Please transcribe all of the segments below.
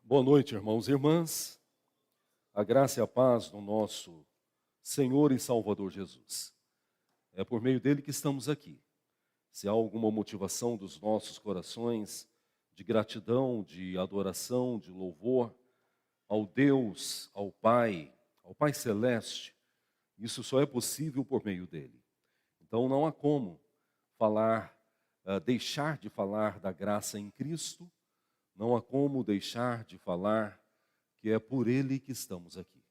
Boa noite, irmãos e irmãs. A graça e a paz do nosso Senhor e Salvador Jesus. É por meio dele que estamos aqui. Se há alguma motivação dos nossos corações de gratidão, de adoração, de louvor ao Deus, ao Pai Celeste, isso só é possível por meio dele. Então não há como deixar de falar da graça em Cristo. Não há como deixar de falar que é por Ele que estamos aqui.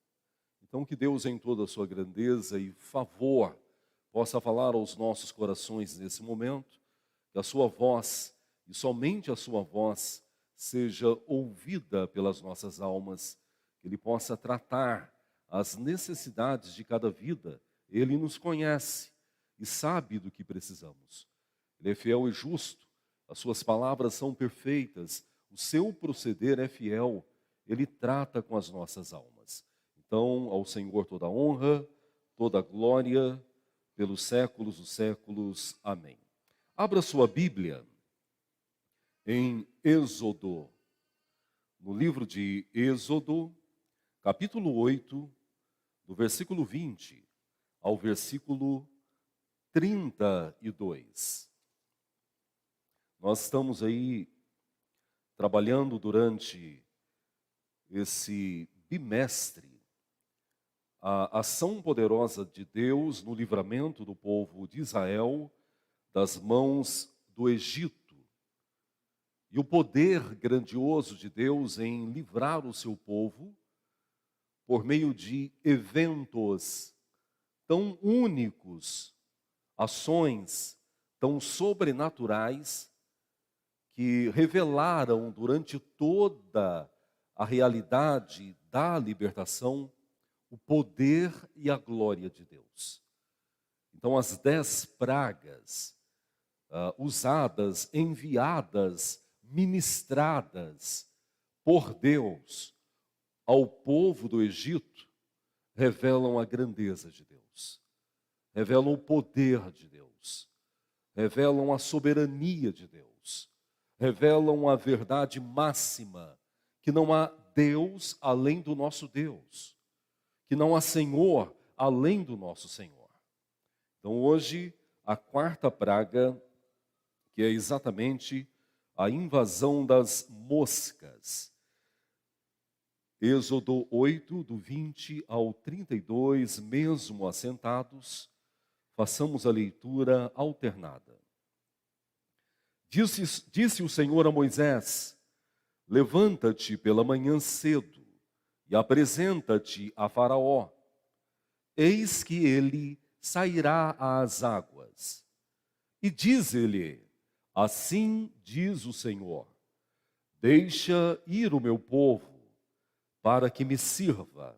Então que Deus em toda a sua grandeza e favor possa falar aos nossos corações nesse momento, que a sua voz, e somente a sua voz, seja ouvida pelas nossas almas, que Ele possa tratar as necessidades de cada vida. Ele nos conhece e sabe do que precisamos. Ele é fiel e justo, as suas palavras são perfeitas, o seu proceder é fiel, ele trata com as nossas almas. Então, ao Senhor toda a honra, toda a glória, pelos séculos dos séculos. Amém. Abra sua Bíblia em Êxodo, no livro de Êxodo, capítulo 8, do versículo 20 ao versículo 32. Nós estamos aí trabalhando durante esse bimestre a ação poderosa de Deus no livramento do povo de Israel das mãos do Egito. E o poder grandioso de Deus em livrar o seu povo por meio de eventos tão únicos, ações tão sobrenaturais, que revelaram durante toda a realidade da libertação o poder e a glória de Deus. Então, as 10 pragas usadas, enviadas, ministradas por Deus ao povo do Egito, revelam a grandeza de Deus, revelam o poder de Deus, revelam a soberania de Deus, revelam a verdade máxima, que não há Deus além do nosso Deus, que não há Senhor além do nosso Senhor. Então hoje, a 4ª praga, que é exatamente a invasão das moscas. Êxodo 8, do 20 ao 32, mesmo assentados, façamos a leitura alternada. Disse o Senhor a Moisés: levanta-te pela manhã cedo e apresenta-te a Faraó. Eis que ele sairá às águas. E diz-lhe: assim diz o Senhor: deixa ir o meu povo, para que me sirva.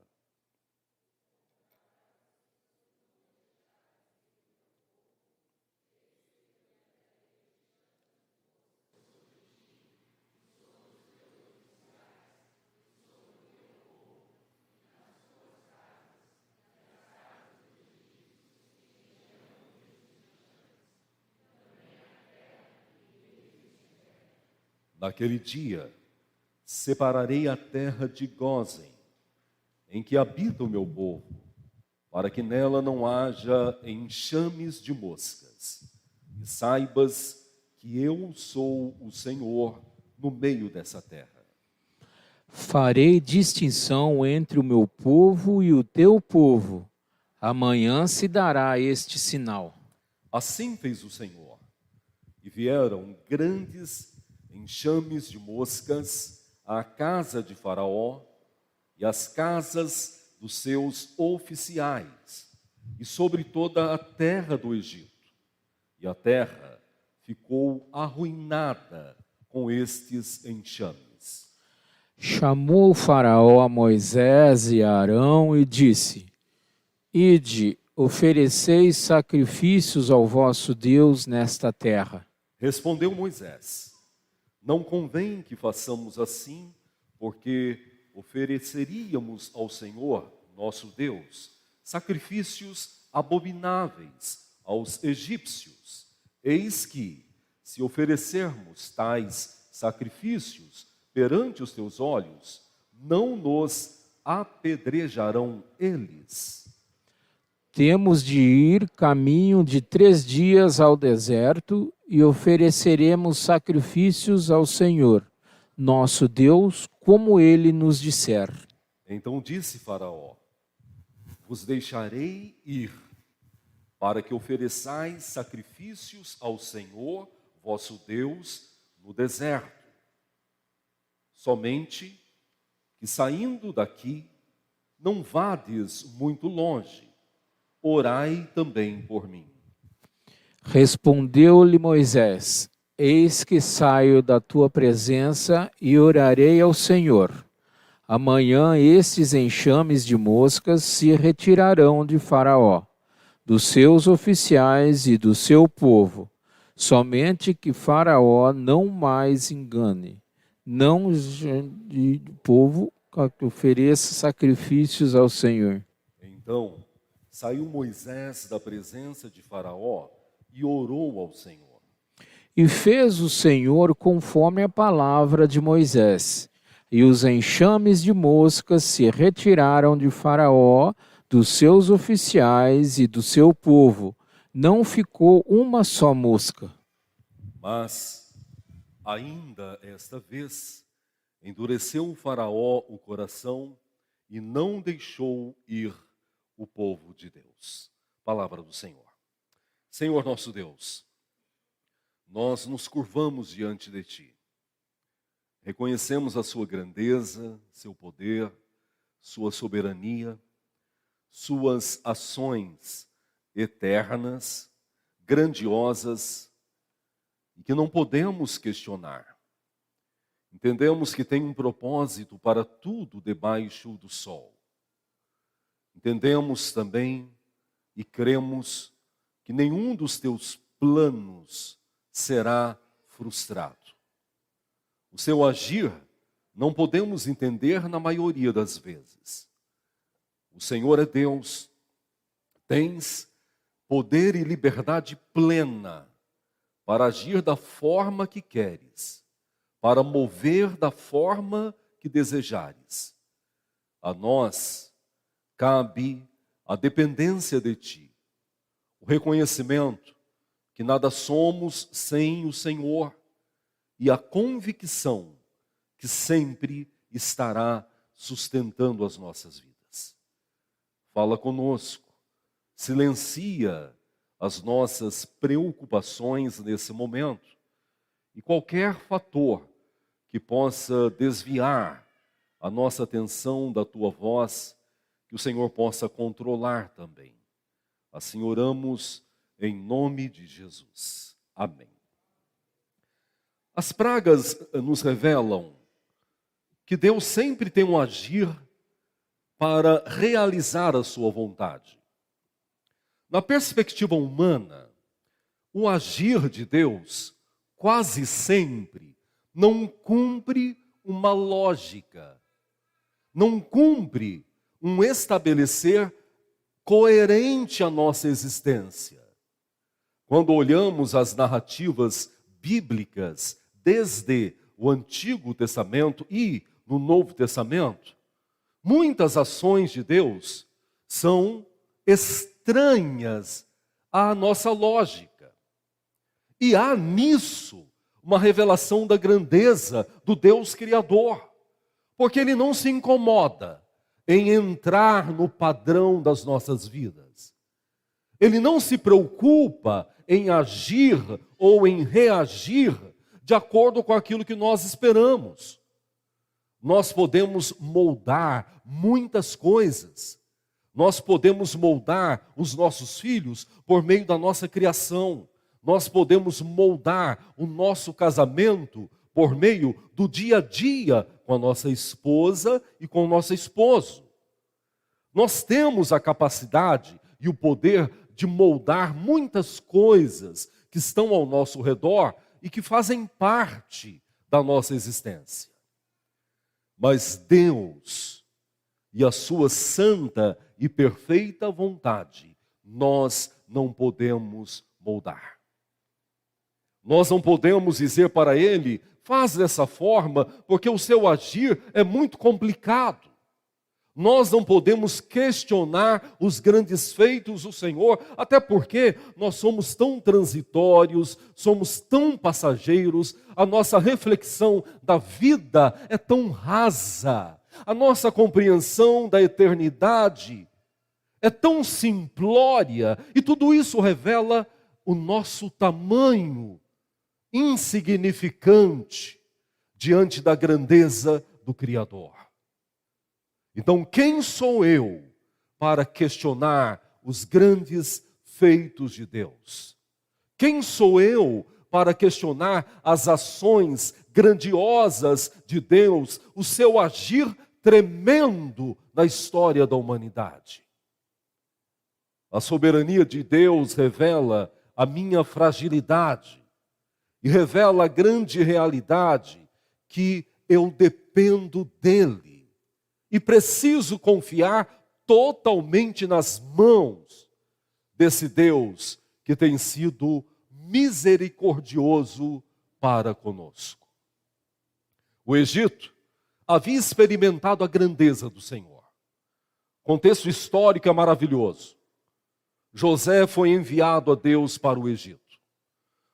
Naquele dia, separarei a terra de Gósen, em que habita o meu povo, para que nela não haja enxames de moscas. E saibas que eu sou o Senhor no meio dessa terra. Farei distinção entre o meu povo e o teu povo. Amanhã se dará este sinal. Assim fez o Senhor. E vieram grandes enxames de moscas à casa de Faraó e às casas dos seus oficiais, e sobre toda a terra do Egito. E a terra ficou arruinada com estes enxames. Chamou o Faraó a Moisés e a Arão e disse: ide, ofereceis sacrifícios ao vosso Deus nesta terra. Respondeu Moisés: não convém que façamos assim, porque ofereceríamos ao Senhor, nosso Deus, sacrifícios abomináveis aos egípcios. Eis que, se oferecermos tais sacrifícios, perante os teus olhos, não nos apedrejarão eles? Temos de ir caminho de 3 dias ao deserto e ofereceremos sacrifícios ao Senhor, nosso Deus, como ele nos disser. Então disse Faraó: vos deixarei ir, para que ofereçais sacrifícios ao Senhor, vosso Deus, no deserto. Somente que saindo daqui, não vades muito longe, orai também por mim. Respondeu-lhe Moisés: Eis que saio da tua presença e orarei ao Senhor. Amanhã estes enxames de moscas se retirarão de Faraó, dos seus oficiais e do seu povo, somente que Faraó não mais engane, não o povo que ofereça sacrifícios ao Senhor. Então saiu Moisés da presença de Faraó e orou ao Senhor. E fez o Senhor conforme a palavra de Moisés, e os enxames de moscas se retiraram de Faraó, dos seus oficiais e do seu povo. Não ficou uma só mosca. Mas, ainda esta vez, endureceu o Faraó o coração e não deixou ir o povo de Deus. Palavra do Senhor. Senhor nosso Deus, nós nos curvamos diante de Ti. Reconhecemos a Sua grandeza, Seu poder, Sua soberania, Suas ações eternas, grandiosas, e que não podemos questionar. Entendemos que tem um propósito para tudo debaixo do sol. Entendemos também e cremos que nenhum dos teus planos será frustrado. O seu agir não podemos entender na maioria das vezes. O Senhor é Deus, tens poder e liberdade plena para agir da forma que queres, para mover da forma que desejares. A nós cabe a dependência de Ti, o reconhecimento que nada somos sem o Senhor e a convicção que sempre estará sustentando as nossas vidas. Fala conosco, silencia as nossas preocupações nesse momento e qualquer fator que possa desviar a nossa atenção da Tua voz, que o Senhor possa controlar também. Assim oramos em nome de Jesus. Amém. As pragas nos revelam que Deus sempre tem um agir para realizar a sua vontade. Na perspectiva humana, o agir de Deus quase sempre não cumpre uma lógica, não cumpre um estabelecer coerente à nossa existência. Quando olhamos as narrativas bíblicas desde o Antigo Testamento e no Novo Testamento, muitas ações de Deus são estranhas à nossa lógica. E há nisso uma revelação da grandeza do Deus Criador, porque Ele não se incomoda em entrar no padrão das nossas vidas. Ele não se preocupa em agir ou em reagir de acordo com aquilo que nós esperamos. Nós podemos moldar muitas coisas. Nós podemos moldar os nossos filhos por meio da nossa criação. Nós podemos moldar o nosso casamento por meio do dia a dia com a nossa esposa e com o nosso esposo. Nós temos a capacidade e o poder de moldar muitas coisas que estão ao nosso redor e que fazem parte da nossa existência. Mas Deus e a sua santa e perfeita vontade, nós não podemos moldar. Nós não podemos dizer para Ele faz dessa forma porque o seu agir é muito complicado. Nós não podemos questionar os grandes feitos do Senhor, até porque nós somos tão transitórios, somos tão passageiros, a nossa reflexão da vida é tão rasa, a nossa compreensão da eternidade é tão simplória, e tudo isso revela o nosso tamanho insignificante diante da grandeza do Criador. Então, quem sou eu para questionar os grandes feitos de Deus? Quem sou eu para questionar as ações grandiosas de Deus, o seu agir tremendo na história da humanidade? A soberania de Deus revela a minha fragilidade e revela a grande realidade que eu dependo dele. E preciso confiar totalmente nas mãos desse Deus que tem sido misericordioso para conosco. O Egito havia experimentado a grandeza do Senhor. O contexto histórico é maravilhoso. José foi enviado a Deus para o Egito,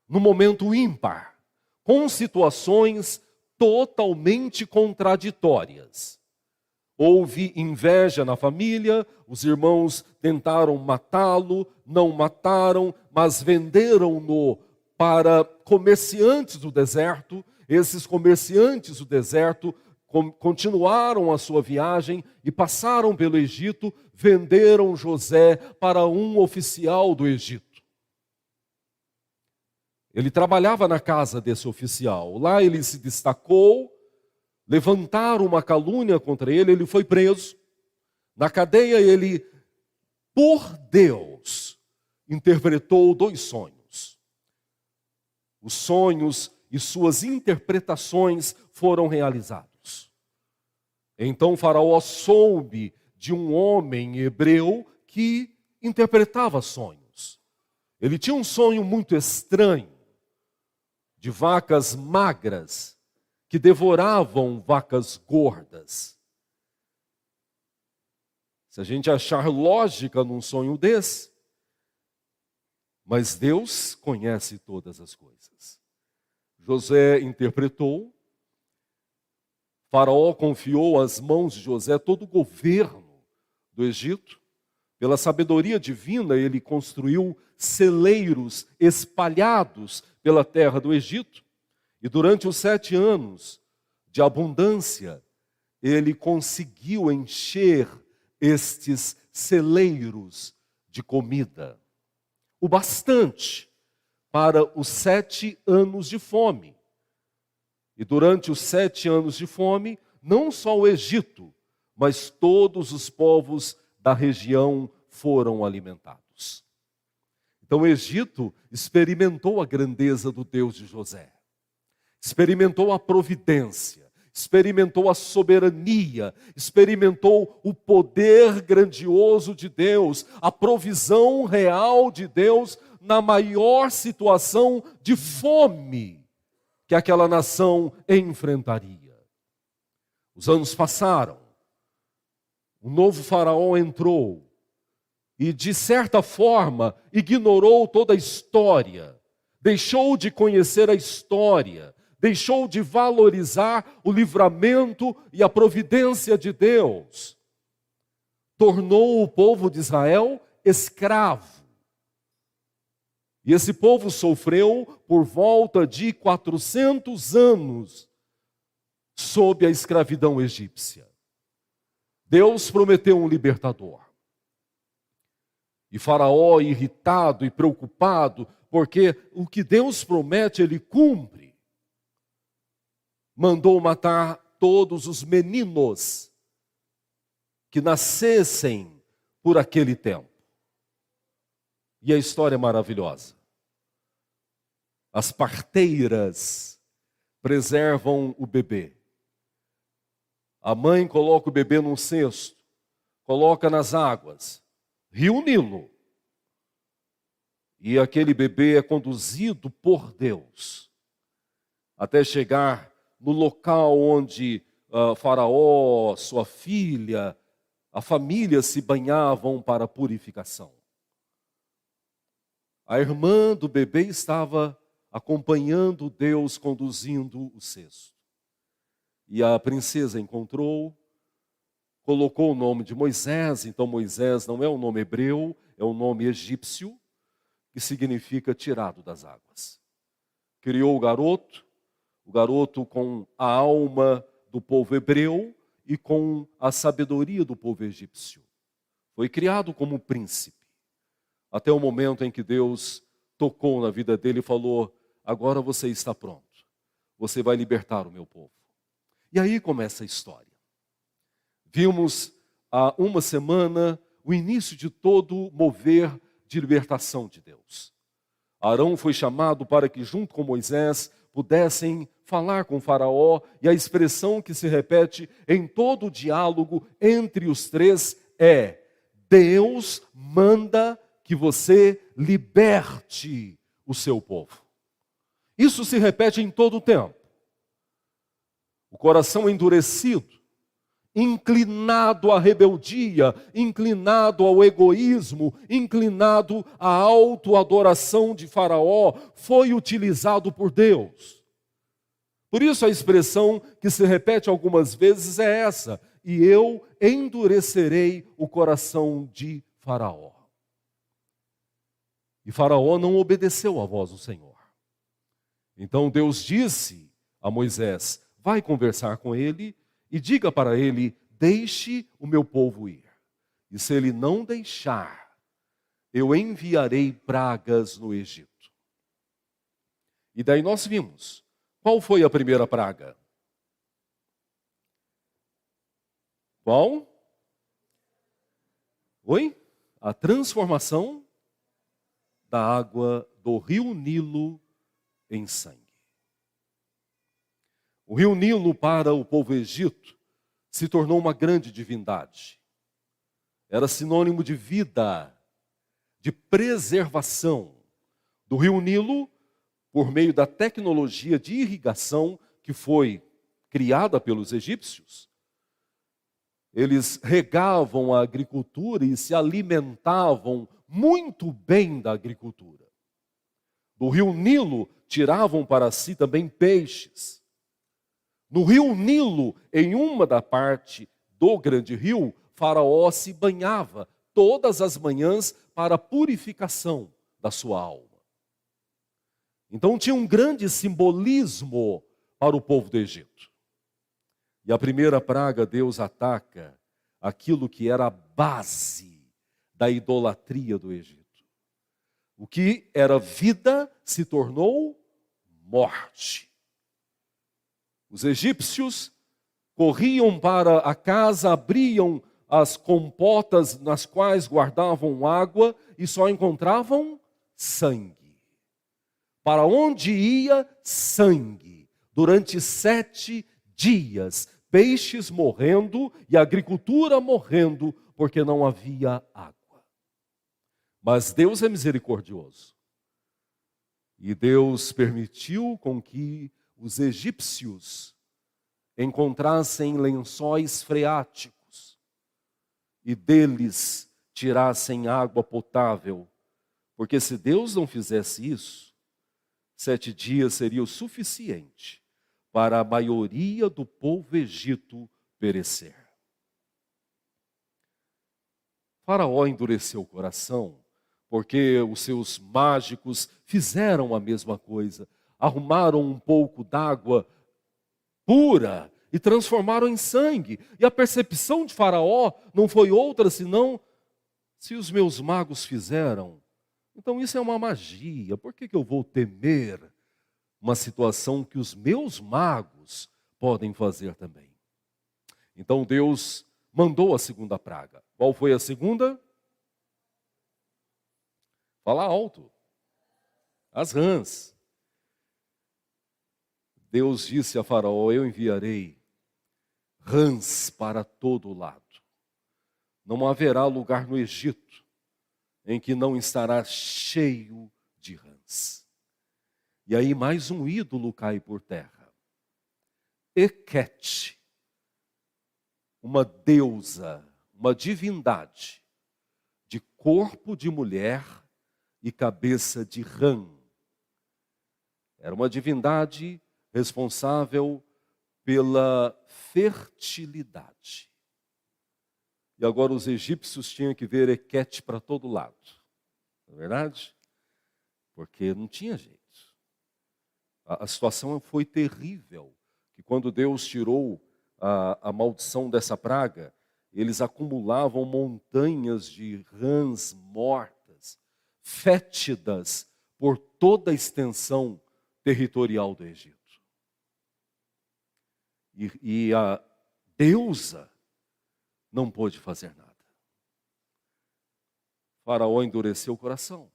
no momento ímpar, com situações totalmente contraditórias. Houve inveja na família, os irmãos tentaram matá-lo, não mataram, mas venderam-no para comerciantes do deserto. Esses comerciantes do deserto continuaram a sua viagem e passaram pelo Egito, venderam José para um oficial do Egito. Ele trabalhava na casa desse oficial. Lá ele se destacou. Levantaram uma calúnia contra ele, ele foi preso. Na cadeia ele, por Deus, interpretou 2 sonhos. Os sonhos e suas interpretações foram realizados. Então Faraó soube de um homem hebreu que interpretava sonhos. Ele tinha um sonho muito estranho, de vacas magras, que devoravam vacas gordas. Se a gente achar lógica num sonho desse, mas Deus conhece todas as coisas. José interpretou, Faraó confiou às mãos de José todo o governo do Egito. Pela sabedoria divina, ele construiu celeiros espalhados pela terra do Egito. E durante os 7 anos de abundância, ele conseguiu encher estes celeiros de comida. O bastante para os 7 anos de fome. E durante os 7 anos de fome, não só o Egito, mas todos os povos da região foram alimentados. Então o Egito experimentou a grandeza do Deus de José. Experimentou a providência, experimentou a soberania, experimentou o poder grandioso de Deus, a provisão real de Deus na maior situação de fome que aquela nação enfrentaria. Os anos passaram, um novo faraó entrou e, de certa forma, ignorou toda a história, deixou de conhecer a história, deixou de valorizar o livramento e a providência de Deus. Tornou o povo de Israel escravo. E esse povo sofreu por volta de 400 anos sob a escravidão egípcia. Deus prometeu um libertador. E Faraó, irritado e preocupado, porque o que Deus promete, ele cumpre, mandou matar todos os meninos que nascessem por aquele tempo. E a história é maravilhosa. As parteiras preservam o bebê. A mãe coloca o bebê num cesto, coloca nas águas, Rio Nilo. E aquele bebê é conduzido por Deus até chegar no local onde Faraó, sua filha, a família se banhavam para purificação. A irmã do bebê estava acompanhando Deus conduzindo o cesto. E a princesa encontrou, colocou o nome de Moisés. Então Moisés não é um nome hebreu, é um nome egípcio, que significa tirado das águas. Criou o garoto com a alma do povo hebreu e com a sabedoria do povo egípcio. Foi criado como príncipe, até o momento em que Deus tocou na vida dele e falou: agora você está pronto, você vai libertar o meu povo. E aí começa a história. Vimos há uma semana o início de todo mover de libertação de Deus. Arão foi chamado para que, junto com Moisés, pudessem falar com Faraó, e a expressão que se repete em todo o diálogo entre os três é: Deus manda que você liberte o seu povo. Isso se repete em todo o tempo. O coração endurecido, inclinado à rebeldia, inclinado ao egoísmo, inclinado à autoadoração de Faraó, foi utilizado por Deus. Por isso a expressão que se repete algumas vezes é essa: e eu endurecerei o coração de Faraó. E Faraó não obedeceu à voz do Senhor. Então Deus disse a Moisés: vai conversar com ele e diga para ele: deixe o meu povo ir. E se ele não deixar, eu enviarei pragas no Egito. E daí nós vimos. Qual foi a primeira praga? Qual? Oi? A transformação da água do rio Nilo em sangue. O rio Nilo, para o povo egito, se tornou uma grande divindade. Era sinônimo de vida, de preservação. Do rio Nilo, por meio da tecnologia de irrigação que foi criada pelos egípcios, eles regavam a agricultura e se alimentavam muito bem da agricultura. Do rio Nilo, tiravam para si também peixes. No rio Nilo, em uma da parte do grande rio, Faraó se banhava todas as manhãs para a purificação da sua alma. Então tinha um grande simbolismo para o povo do Egito. E a primeira praga, Deus ataca aquilo que era a base da idolatria do Egito. O que era vida se tornou morte. Os egípcios corriam para a casa, abriam as compotas nas quais guardavam água e só encontravam sangue. Para onde ia, sangue. Durante 7 dias, peixes morrendo e a agricultura morrendo, porque não havia água. Mas Deus é misericordioso. E Deus permitiu com que os egípcios encontrassem lençóis freáticos e deles tirassem água potável. Porque se Deus não fizesse isso, 7 dias seria o suficiente para a maioria do povo egito perecer. Faraó endureceu o coração, porque os seus mágicos fizeram a mesma coisa. Arrumaram um pouco d'água pura e transformaram em sangue. E a percepção de Faraó não foi outra senão: se os meus magos fizeram, então isso é uma magia. Por que eu vou temer uma situação que os meus magos podem fazer também? Então Deus mandou a segunda praga. Qual foi a segunda? Fala alto. As rãs. Deus disse a Faraó: eu enviarei rãs para todo lado. Não haverá lugar no Egito em que não estará cheio de rãs. E aí mais um ídolo cai por terra. Hequete, uma deusa, uma divindade, de corpo de mulher e cabeça de rã. Era uma divindade responsável pela fertilidade. E agora os egípcios tinham que ver Hequete para todo lado. Não é verdade? Porque não tinha jeito. A situação foi terrível, que quando Deus tirou a maldição dessa praga, eles acumulavam montanhas de rãs mortas, fétidas, por toda a extensão territorial do Egito. E a deusa não pôde fazer nada. O faraó endureceu o coração,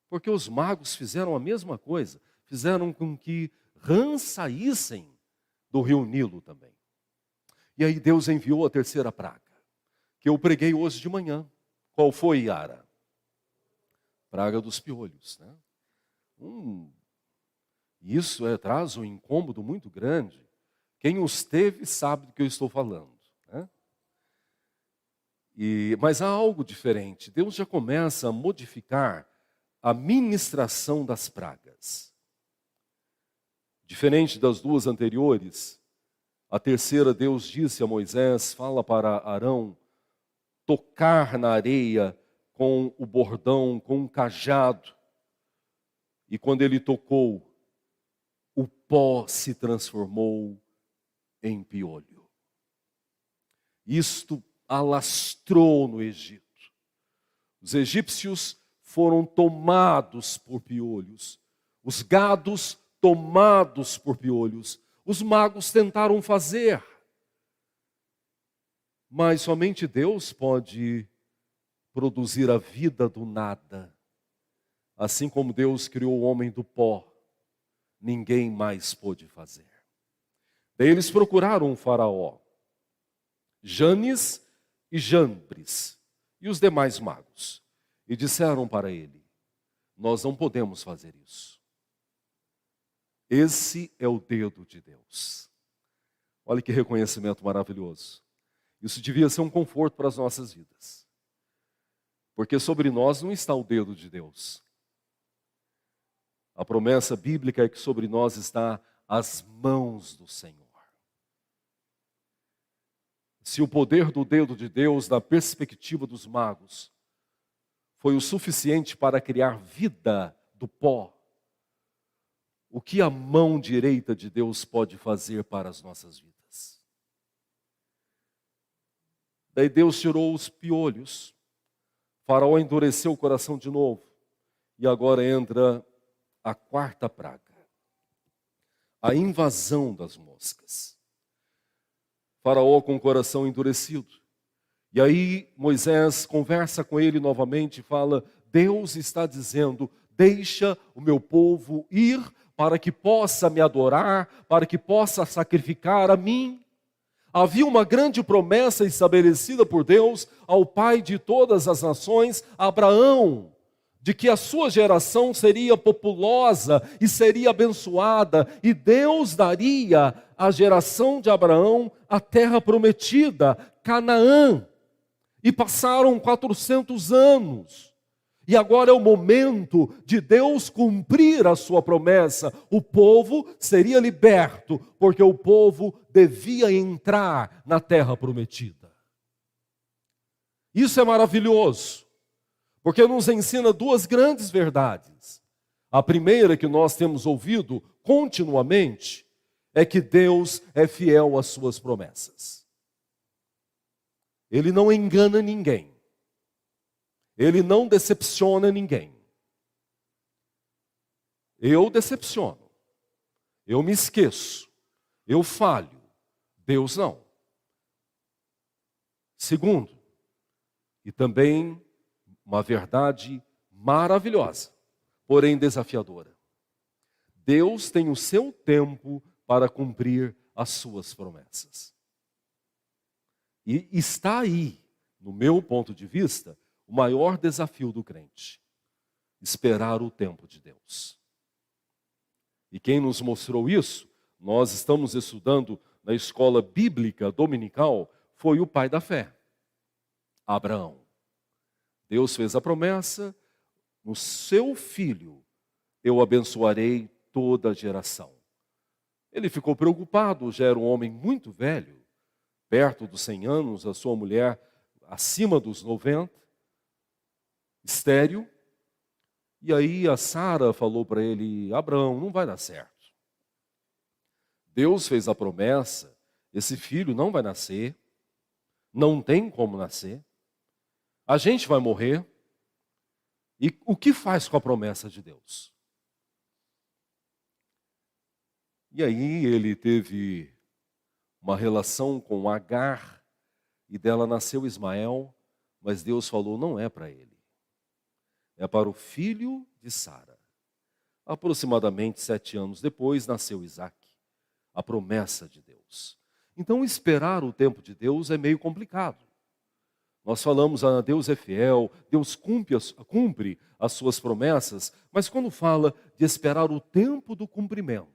porque os magos fizeram a mesma coisa, fizeram com que rãs saíssem do rio Nilo também. E aí Deus enviou a terceira praga, que eu preguei hoje de manhã. Qual foi, Yara? Praga dos piolhos, né? Isso traz um incômodo muito grande. Quem os teve sabe do que eu estou falando, né? Mas há algo diferente. Deus já começa a modificar a ministração das pragas. Diferente das duas anteriores, a terceira, Deus disse a Moisés, fala para Arão, tocar na areia com o bordão, com um cajado. E quando ele tocou, o pó se transformou em piolho. Isto alastrou no Egito. Os egípcios foram tomados por piolhos. Os gados tomados por piolhos. Os magos tentaram fazer. Mas somente Deus pode produzir a vida do nada. Assim como Deus criou o homem do pó, ninguém mais pôde fazer. Daí eles procuraram um faraó, Janes e Jambres, e os demais magos, e disseram para ele, nós não podemos fazer isso. Esse é o dedo de Deus. Olha que reconhecimento maravilhoso. Isso devia ser um conforto para as nossas vidas. Porque sobre nós não está o dedo de Deus. A promessa bíblica é que sobre nós está as mãos do Senhor. Se o poder do dedo de Deus, na perspectiva dos magos, foi o suficiente para criar vida do pó, o que a mão direita de Deus pode fazer para as nossas vidas? Daí Deus tirou os piolhos, Faraó endureceu o coração de novo, e agora entra a quarta praga, a invasão das moscas. Faraó com o coração endurecido. E aí Moisés conversa com ele novamente e fala, Deus está dizendo, deixa o meu povo ir para que possa me adorar, para que possa sacrificar a mim. Havia uma grande promessa estabelecida por Deus ao pai de todas as nações, Abraão, de que a sua geração seria populosa e seria abençoada, e Deus daria à geração de Abraão a terra prometida, Canaã. E passaram 400 anos. E agora é o momento de Deus cumprir a sua promessa. O povo seria liberto, porque o povo devia entrar na terra prometida. Isso é maravilhoso, porque nos ensina duas grandes verdades. A primeira que nós temos ouvido continuamente é que Deus é fiel às suas promessas. Ele não engana ninguém. Ele não decepciona ninguém. Eu decepciono. Eu me esqueço. Eu falho. Deus não. Segundo, e também uma verdade maravilhosa, porém desafiadora. Deus tem o seu tempo para cumprir as suas promessas. E está aí, no meu ponto de vista, o maior desafio do crente: esperar o tempo de Deus. E quem nos mostrou isso, nós estamos estudando na escola bíblica dominical, foi o pai da fé, Abraão. Deus fez a promessa, no seu filho eu abençoarei toda a geração. Ele ficou preocupado, já era um homem muito velho, perto dos 100 anos, a sua mulher acima dos 90, estéril. E aí a Sara falou para ele: Abraão, não vai dar certo. Deus fez a promessa, esse filho não vai nascer, não tem como nascer, a gente vai morrer. E o que faz com a promessa de Deus? E aí ele teve uma relação com Agar, e dela nasceu Ismael, mas Deus falou: não é para ele, é para o filho de Sara. Aproximadamente 7 anos depois nasceu Isaque, a promessa de Deus. Então esperar o tempo de Deus é meio complicado. Nós falamos, Deus é fiel, Deus cumpre as suas promessas, mas quando fala de esperar o tempo do cumprimento,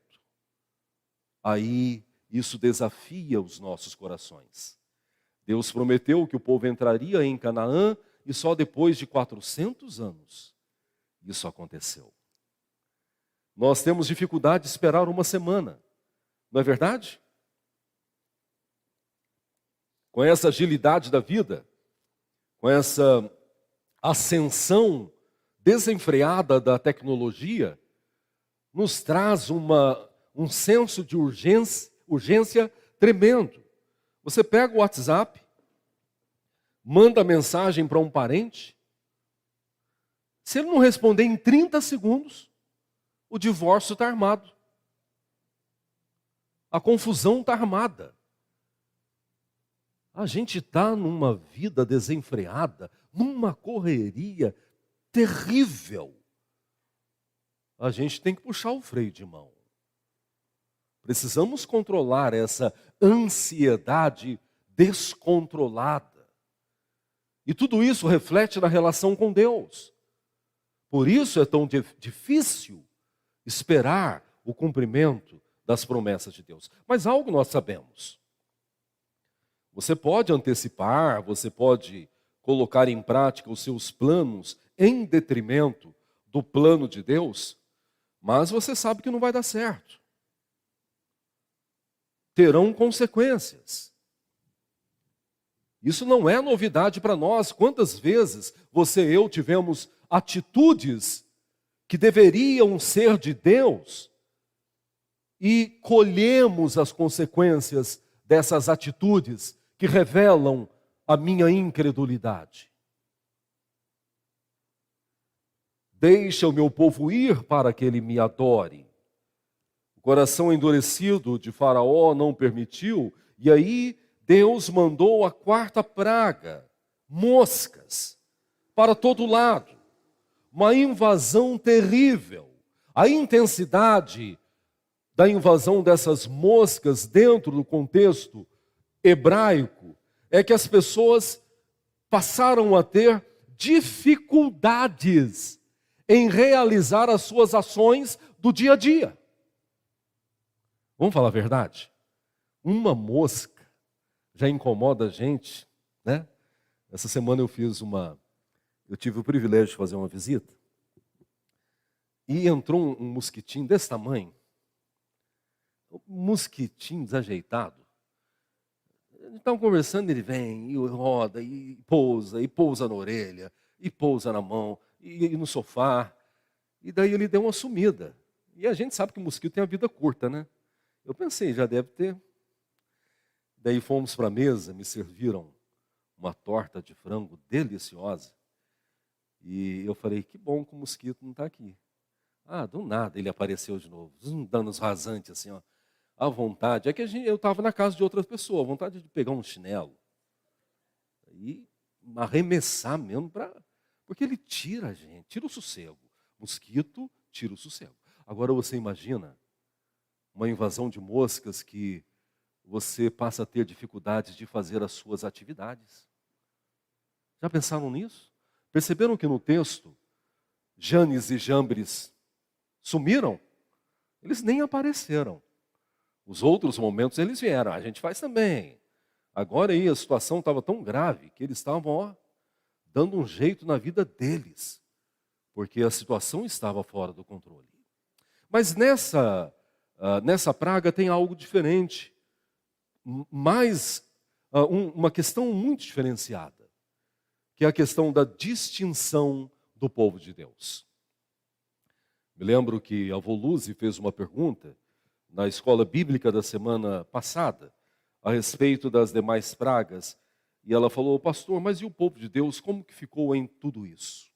aí isso desafia os nossos corações. Deus prometeu que o povo entraria em Canaã e só depois de 400 anos isso aconteceu. Nós temos dificuldade de esperar uma semana, não é verdade? Com essa agilidade da vida, com essa ascensão desenfreada da tecnologia, nos traz um senso de urgência tremendo. Você pega o WhatsApp, manda mensagem para um parente, se ele não responder em 30 segundos, o divórcio está armado. A confusão está armada. A gente está numa vida desenfreada, numa correria terrível. A gente tem que puxar o freio de mão. Precisamos controlar essa ansiedade descontrolada. E tudo isso reflete na relação com Deus. Por isso é tão difícil esperar o cumprimento das promessas de Deus. Mas algo nós sabemos. Você pode antecipar, você pode colocar em prática os seus planos em detrimento do plano de Deus, mas você sabe que não vai dar certo. Terão consequências. Isso não é novidade para nós. Quantas vezes você e eu tivemos atitudes que deveriam ser de Deus e colhemos as consequências dessas atitudes que revelam a minha incredulidade. Deixa o meu povo ir para que ele me adore. O coração endurecido de Faraó não permitiu, e aí Deus mandou a 4ª praga, moscas, para todo lado. Uma invasão terrível. A intensidade da invasão dessas moscas dentro do contexto hebraico é que as pessoas passaram a ter dificuldades em realizar as suas ações do dia a dia. Vamos falar a verdade? Uma mosca já incomoda a gente, né? Essa semana eu tive o privilégio de fazer uma visita e entrou um mosquitinho desse tamanho, um mosquitinho desajeitado. Então conversando, ele vem e roda e pousa na orelha, e pousa na mão, e no sofá, e daí ele deu uma sumida. E a gente sabe que o mosquito tem a vida curta, né? Eu pensei, já deve ter. Daí fomos para a mesa, me serviram uma torta de frango deliciosa. E eu falei, que bom que o mosquito não está aqui. Do nada ele apareceu de novo, dando uns rasantes assim, ó. A vontade, é que eu estava na casa de outra pessoa, a vontade de pegar um chinelo e arremessar mesmo, porque ele tira a gente, tira o sossego. Mosquito tira o sossego. Agora você imagina uma invasão de moscas que você passa a ter dificuldades de fazer as suas atividades. Já pensaram nisso? Perceberam que no texto, Janes e Jambres sumiram? Eles nem apareceram. Os outros momentos eles vieram, a gente faz também. Agora aí a situação estava tão grave que eles estavam dando um jeito na vida deles, porque a situação estava fora do controle. Mas nessa praga tem algo diferente, uma questão muito diferenciada, que é a questão da distinção do povo de Deus. Me lembro que a Voluze fez uma pergunta na escola bíblica da semana passada, a respeito das demais pragas, e ela falou: pastor, mas e o povo de Deus, como que ficou em tudo isso?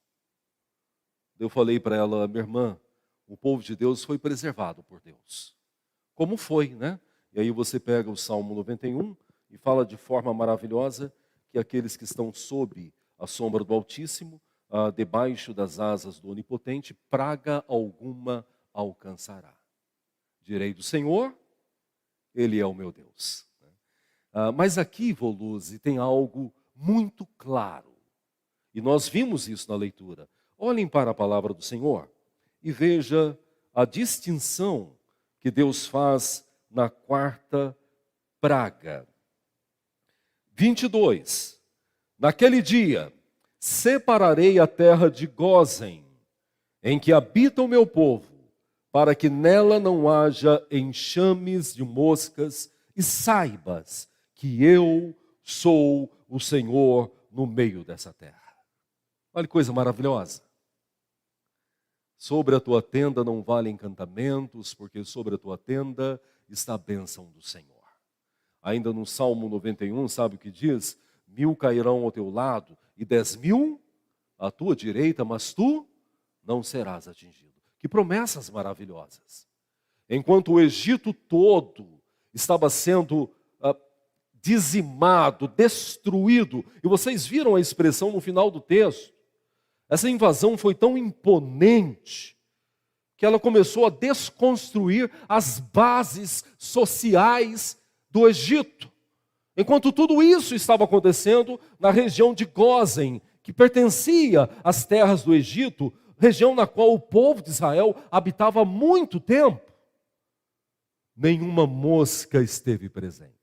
Eu falei para ela: minha irmã, o povo de Deus foi preservado por Deus. Como foi, né? E aí você pega o Salmo 91 e fala de forma maravilhosa que aqueles que estão sob a sombra do Altíssimo, debaixo das asas do Onipotente, praga alguma alcançará. Direi do Senhor, Ele é o meu Deus. Mas aqui, Voluze, tem algo muito claro. E nós vimos isso na leitura. Olhem para a palavra do Senhor e veja a distinção que Deus faz na quarta praga. 22. Naquele dia, separarei a terra de Gósen, em que habita o meu povo, para que nela não haja enxames de moscas, e saibas que eu sou o Senhor no meio dessa terra. Olha que coisa maravilhosa. Sobre a tua tenda não valem encantamentos, porque sobre a tua tenda está a bênção do Senhor. Ainda no Salmo 91, sabe o que diz? 1000 cairão ao teu lado e 10.000 à tua direita, mas tu não serás atingido. Que promessas maravilhosas. Enquanto o Egito todo estava sendo dizimado, destruído, e vocês viram a expressão no final do texto, essa invasão foi tão imponente que ela começou a desconstruir as bases sociais do Egito. Enquanto tudo isso estava acontecendo na região de Gósen, que pertencia às terras do Egito, região na qual o povo de Israel habitava há muito tempo, nenhuma mosca esteve presente.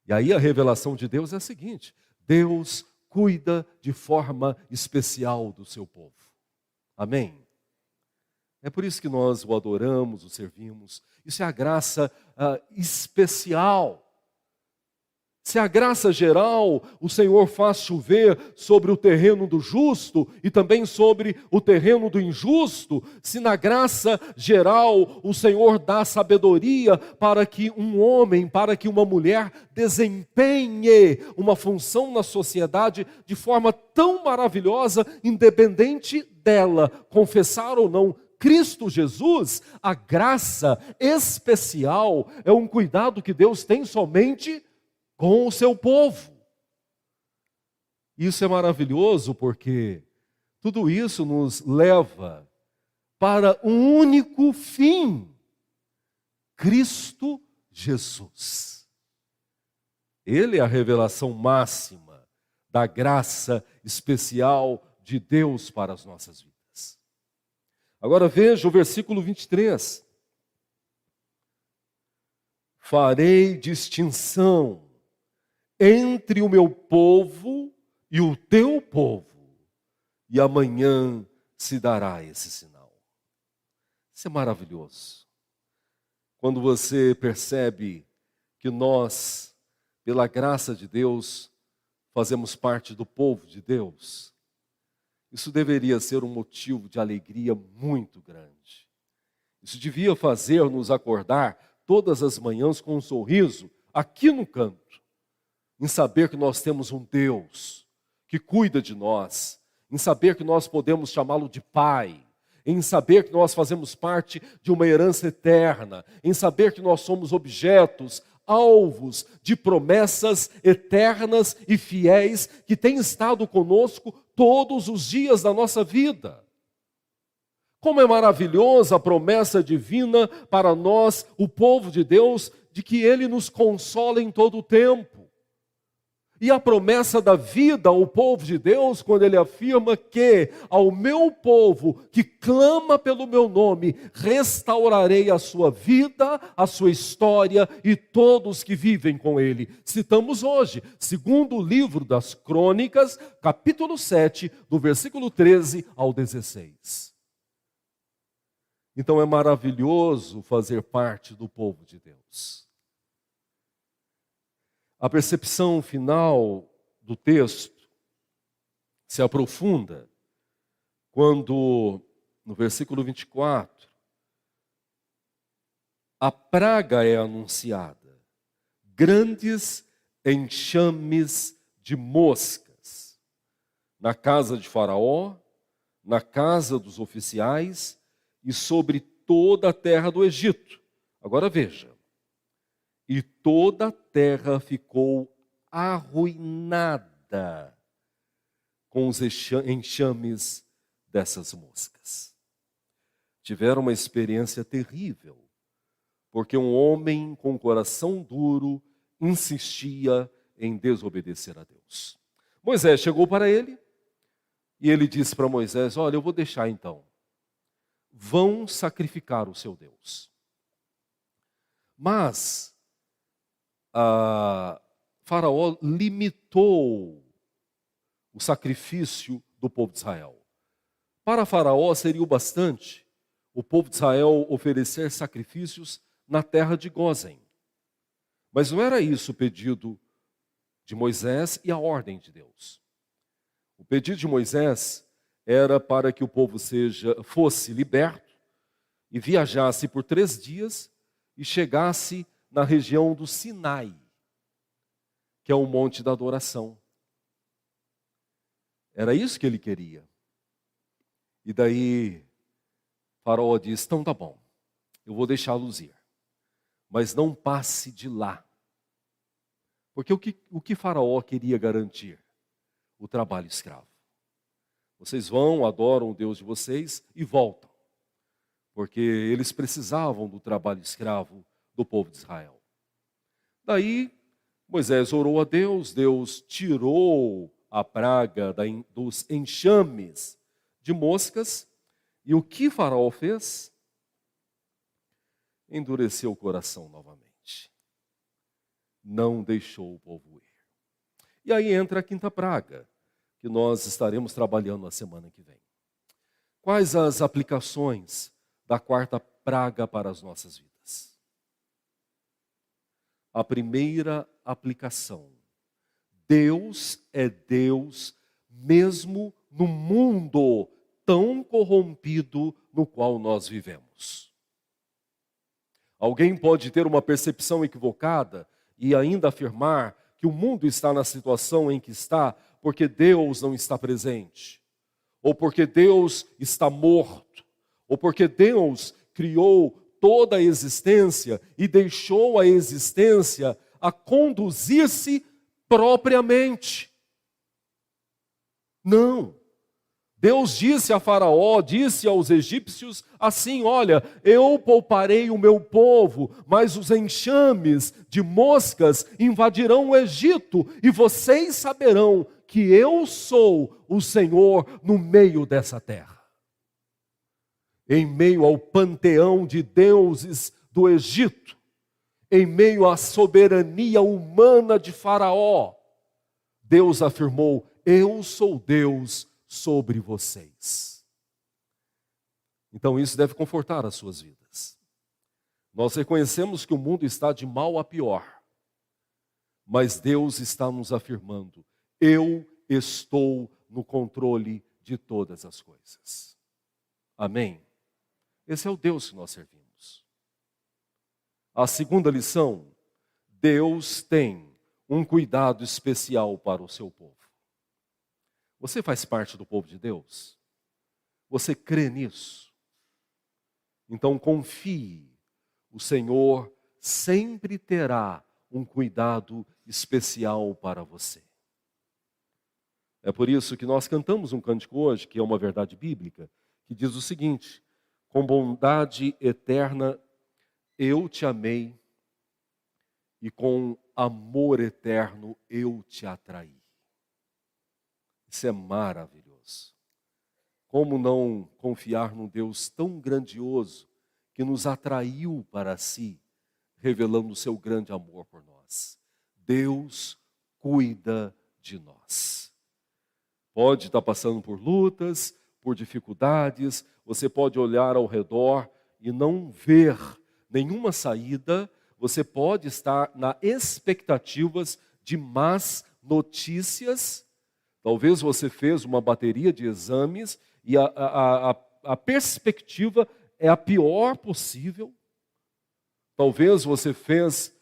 E aí a revelação de Deus é a seguinte: Deus cuida de forma especial do seu povo. Amém? É por isso que nós o adoramos, o servimos. Isso é a graça especial. Se a graça geral o Senhor faz chover sobre o terreno do justo e também sobre o terreno do injusto, se na graça geral o Senhor dá sabedoria para que um homem, para que uma mulher desempenhe uma função na sociedade de forma tão maravilhosa, independente dela confessar ou não Cristo Jesus, a graça especial é um cuidado que Deus tem somente com o seu povo. Isso é maravilhoso porque tudo isso nos leva para um único fim: Cristo Jesus. Ele é a revelação máxima da graça especial de Deus para as nossas vidas. Agora veja o versículo 23. Farei distinção entre o meu povo e o teu povo, e amanhã se dará esse sinal. Isso é maravilhoso. Quando você percebe que nós, pela graça de Deus, fazemos parte do povo de Deus, isso deveria ser um motivo de alegria muito grande. Isso devia fazer-nos acordar todas as manhãs com um sorriso aqui no canto, em saber que nós temos um Deus que cuida de nós, em saber que nós podemos chamá-lo de Pai, em saber que nós fazemos parte de uma herança eterna, em saber que nós somos objetos, alvos de promessas eternas e fiéis que têm estado conosco todos os dias da nossa vida. Como é maravilhosa a promessa divina para nós, o povo de Deus, de que Ele nos consola em todo o tempo. E a promessa da vida ao povo de Deus, quando ele afirma que ao meu povo que clama pelo meu nome, restaurarei a sua vida, a sua história e todos que vivem com ele. Citamos hoje, segundo o livro das Crônicas, capítulo 7, do versículo 13 ao 16. Então é maravilhoso fazer parte do povo de Deus. A percepção final do texto se aprofunda quando, no versículo 24, a praga é anunciada, grandes enxames de moscas, na casa de Faraó, na casa dos oficiais e sobre toda a terra do Egito. Agora veja. E toda a terra ficou arruinada com os enxames dessas moscas. Tiveram uma experiência terrível, porque um homem com coração duro insistia em desobedecer a Deus. Moisés chegou para ele e ele disse para Moisés: olha, eu vou deixar então. Vão sacrificar o seu Deus. Mas Faraó limitou o sacrifício do povo de Israel. Para Faraó seria o bastante o povo de Israel oferecer sacrifícios na terra de Gósen. Mas não era isso o pedido de Moisés e a ordem de Deus. O pedido de Moisés era para que o povo fosse liberto e viajasse por 3 dias e chegasse na região do Sinai, que é o monte da adoração. Era isso que ele queria. E daí Faraó disse: então tá bom, eu vou deixá-los ir, mas não passe de lá. Porque o que Faraó queria garantir? O trabalho escravo. Vocês vão, adoram o Deus de vocês e voltam. Porque eles precisavam do trabalho escravo do povo de Israel. Daí, Moisés orou a Deus, Deus tirou a praga dos enxames de moscas, e o que Faraó fez? Endureceu o coração novamente. Não deixou o povo ir. E aí entra a 5ª praga, que nós estaremos trabalhando na semana que vem. Quais as aplicações da 4ª praga para as nossas vidas? A primeira aplicação: Deus é Deus mesmo no mundo tão corrompido no qual nós vivemos. Alguém pode ter uma percepção equivocada e ainda afirmar que o mundo está na situação em que está porque Deus não está presente, ou porque Deus está morto, ou porque Deus criou toda a existência e deixou a existência a conduzir-se propriamente. Não. Deus disse a Faraó, disse aos egípcios assim: olha, eu pouparei o meu povo, mas os enxames de moscas invadirão o Egito, e vocês saberão que eu sou o Senhor no meio dessa terra. Em meio ao panteão de deuses do Egito, em meio à soberania humana de Faraó, Deus afirmou: eu sou Deus sobre vocês. Então isso deve confortar as suas vidas. Nós reconhecemos que o mundo está de mal a pior, mas Deus está nos afirmando: eu estou no controle de todas as coisas. Amém? Esse é o Deus que nós servimos. A segunda lição: Deus tem um cuidado especial para o seu povo. Você faz parte do povo de Deus? Você crê nisso? Então confie, o Senhor sempre terá um cuidado especial para você. É por isso que nós cantamos um cântico hoje, que é uma verdade bíblica, que diz o seguinte: com bondade eterna eu te amei e com amor eterno eu te atraí. Isso é maravilhoso. Como não confiar num Deus tão grandioso que nos atraiu para si, revelando o seu grande amor por nós? Deus cuida de nós. Pode estar passando por lutas, por dificuldades, você pode olhar ao redor e não ver nenhuma saída, você pode estar na expectativas de más notícias. Talvez você fez uma bateria de exames e a perspectiva é a pior possível. Talvez você fez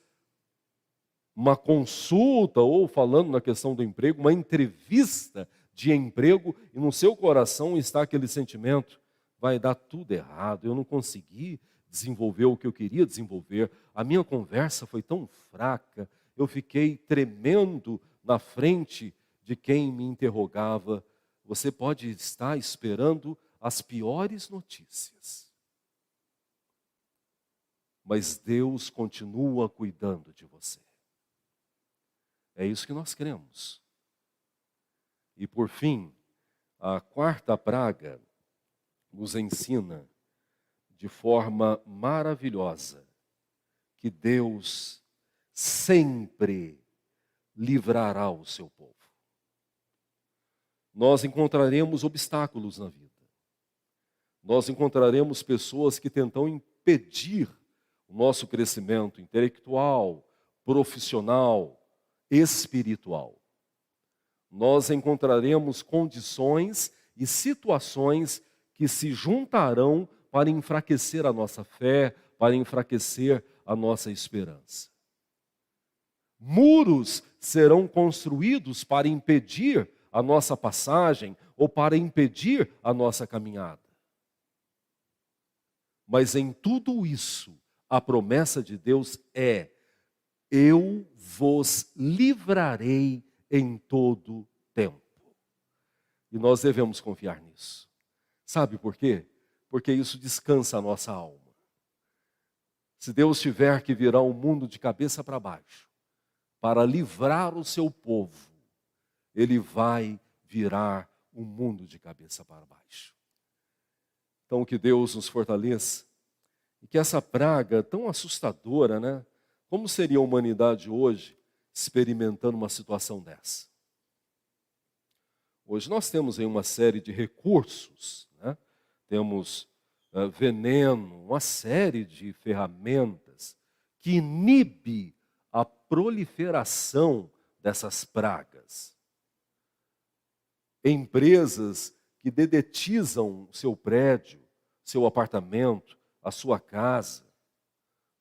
uma consulta, ou falando na questão do emprego, uma entrevista de emprego, e no seu coração está aquele sentimento: vai dar tudo errado, eu não consegui desenvolver o que eu queria desenvolver, a minha conversa foi tão fraca, eu fiquei tremendo na frente de quem me interrogava. Você pode estar esperando as piores notícias, mas Deus continua cuidando de você. É isso que nós cremos. E por fim, a quarta praga nos ensina de forma maravilhosa que Deus sempre livrará o seu povo. Nós encontraremos obstáculos na vida. Nós encontraremos pessoas que tentam impedir o nosso crescimento intelectual, profissional, espiritual. Nós encontraremos condições e situações que se juntarão para enfraquecer a nossa fé, para enfraquecer a nossa esperança. Muros serão construídos para impedir a nossa passagem ou para impedir a nossa caminhada. Mas em tudo isso, a promessa de Deus é: eu vos livrarei em todo tempo. E nós devemos confiar nisso. Sabe por quê? Porque isso descansa a nossa alma. Se Deus tiver que virar o mundo de cabeça para baixo para livrar o seu povo, Ele vai virar o mundo de cabeça para baixo. Então que Deus nos fortaleça e que essa praga tão assustadora, né? Como seria a humanidade hoje experimentando uma situação dessa? Hoje nós temos aí uma série de recursos, né? Temos veneno, uma série de ferramentas que inibe a proliferação dessas pragas. Empresas que dedetizam seu prédio, seu apartamento, a sua casa.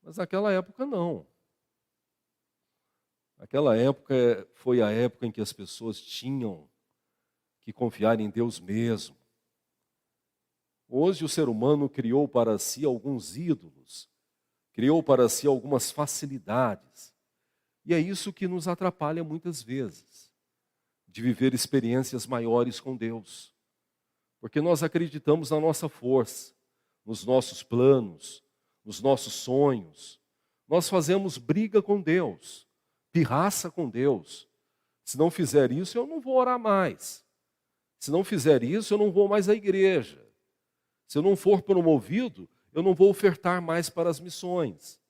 Mas naquela época não. Aquela época foi a época em que as pessoas tinham que confiar em Deus mesmo. Hoje o ser humano criou para si alguns ídolos, criou para si algumas facilidades. E é isso que nos atrapalha muitas vezes, de viver experiências maiores com Deus. Porque nós acreditamos na nossa força, nos nossos planos, nos nossos sonhos. Nós fazemos briga com Deus, pirraça com Deus. Se não fizer isso, eu não vou orar mais. Se não fizer isso, eu não vou mais à igreja. Se eu não for promovido, eu não vou ofertar mais para as missões.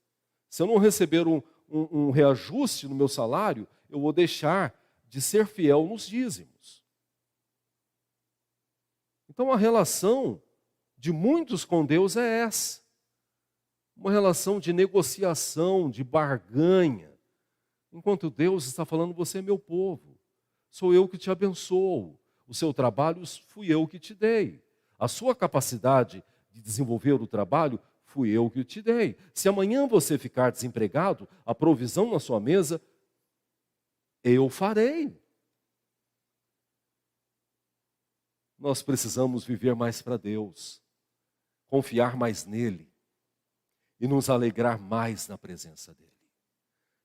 Se eu não receber um reajuste no meu salário, eu vou deixar de ser fiel nos dízimos. Então a relação de muitos com Deus é essa. Uma relação de negociação, de barganha. Enquanto Deus está falando: você é meu povo, sou eu que te abençoo, o seu trabalho fui eu que te dei, a sua capacidade de desenvolver o trabalho fui eu que te dei. Se amanhã você ficar desempregado, a provisão na sua mesa, eu farei. Nós precisamos viver mais para Deus, confiar mais nele e nos alegrar mais na presença dele.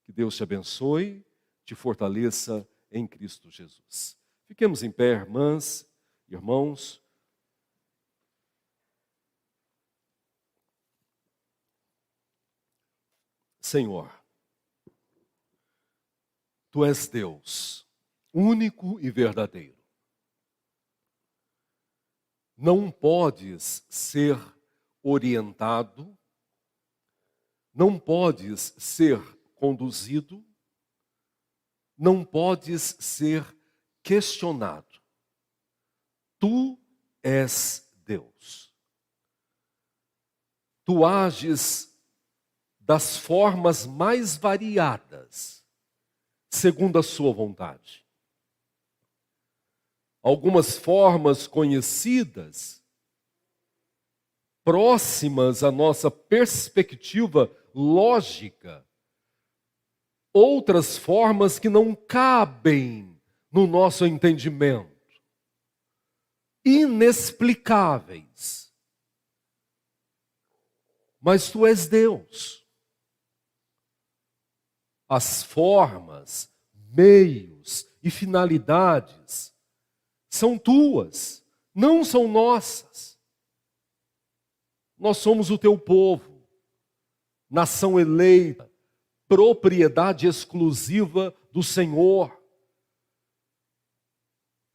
Que Deus te abençoe, te fortaleça em Cristo Jesus. Fiquemos em pé, irmãs, irmãos. Senhor, Tu és Deus, único e verdadeiro. Não podes ser orientado, não podes ser conduzido, não podes ser questionado. Tu és Deus. Tu ages das formas mais variadas, segundo a sua vontade. Algumas formas conhecidas, próximas à nossa perspectiva lógica, outras formas que não cabem no nosso entendimento, inexplicáveis. Mas tu és Deus. As formas, meios e finalidades são tuas, não são nossas. Nós somos o teu povo, nação eleita, propriedade exclusiva do Senhor,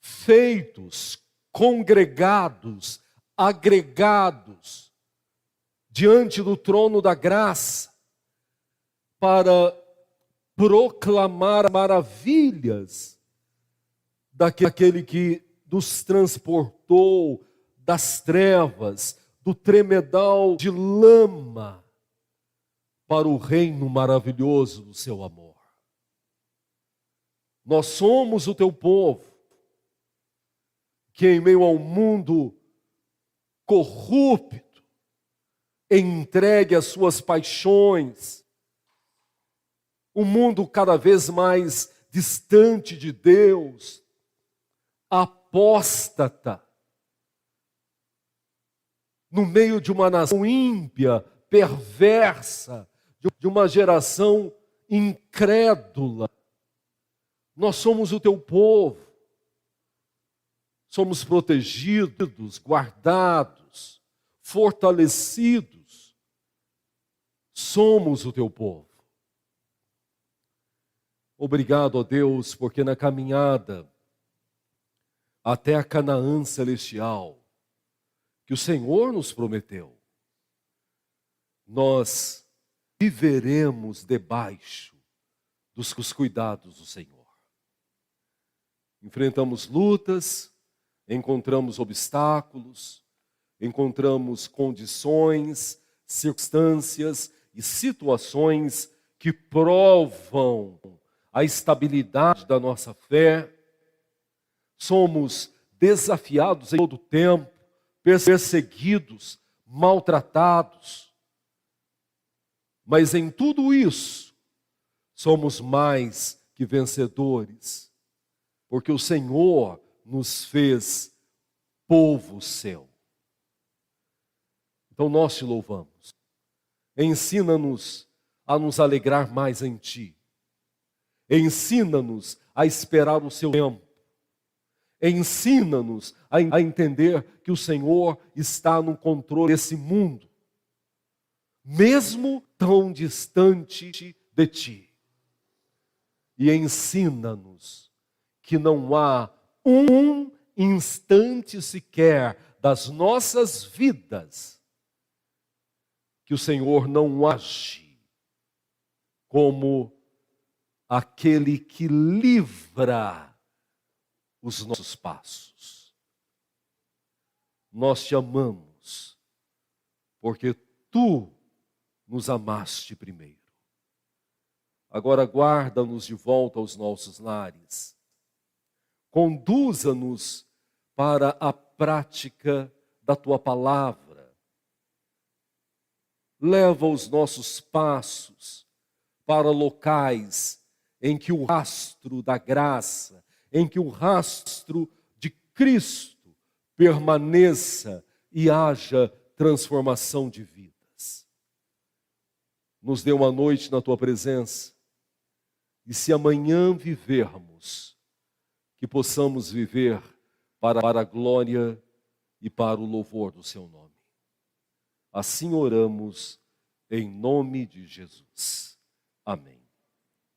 feitos, congregados, agregados diante do trono da graça para proclamar maravilhas daquele que nos transportou das trevas, do tremedal de lama, para o reino maravilhoso do seu amor. Nós somos o teu povo, que em meio ao mundo corrupto, entregue às suas paixões, um mundo cada vez mais distante de Deus, apóstata, no meio de uma nação ímpia, perversa, de uma geração incrédula. Nós somos o teu povo, somos protegidos, guardados, fortalecidos, somos o teu povo. Obrigado, ó Deus, porque na caminhada até a Canaã celestial, que o Senhor nos prometeu, nós viveremos debaixo dos cuidados do Senhor. Enfrentamos lutas, encontramos obstáculos, encontramos condições, circunstâncias e situações que provam a estabilidade da nossa fé. Somos desafiados em todo o tempo, perseguidos, maltratados. Mas em tudo isso, somos mais que vencedores, porque o Senhor nos fez povo seu. Então nós te louvamos. Ensina-nos a nos alegrar mais em ti. Ensina-nos a esperar o seu tempo. Ensina-nos a entender que o Senhor está no controle desse mundo, mesmo tão distante de ti. E ensina-nos que não há um instante sequer das nossas vidas que o Senhor não age como aquele que livra os nossos passos. Nós te amamos, porque tu nos amaste primeiro. Agora guarda-nos de volta aos nossos lares. Conduza-nos para a prática da tua palavra. Leva os nossos passos para locais em que o rastro da graça, em que o rastro de Cristo permaneça e haja transformação de vidas. Nos dê uma noite na tua presença, e se amanhã vivermos, que possamos viver para a glória e para o louvor do seu nome. Assim oramos em nome de Jesus. Amém.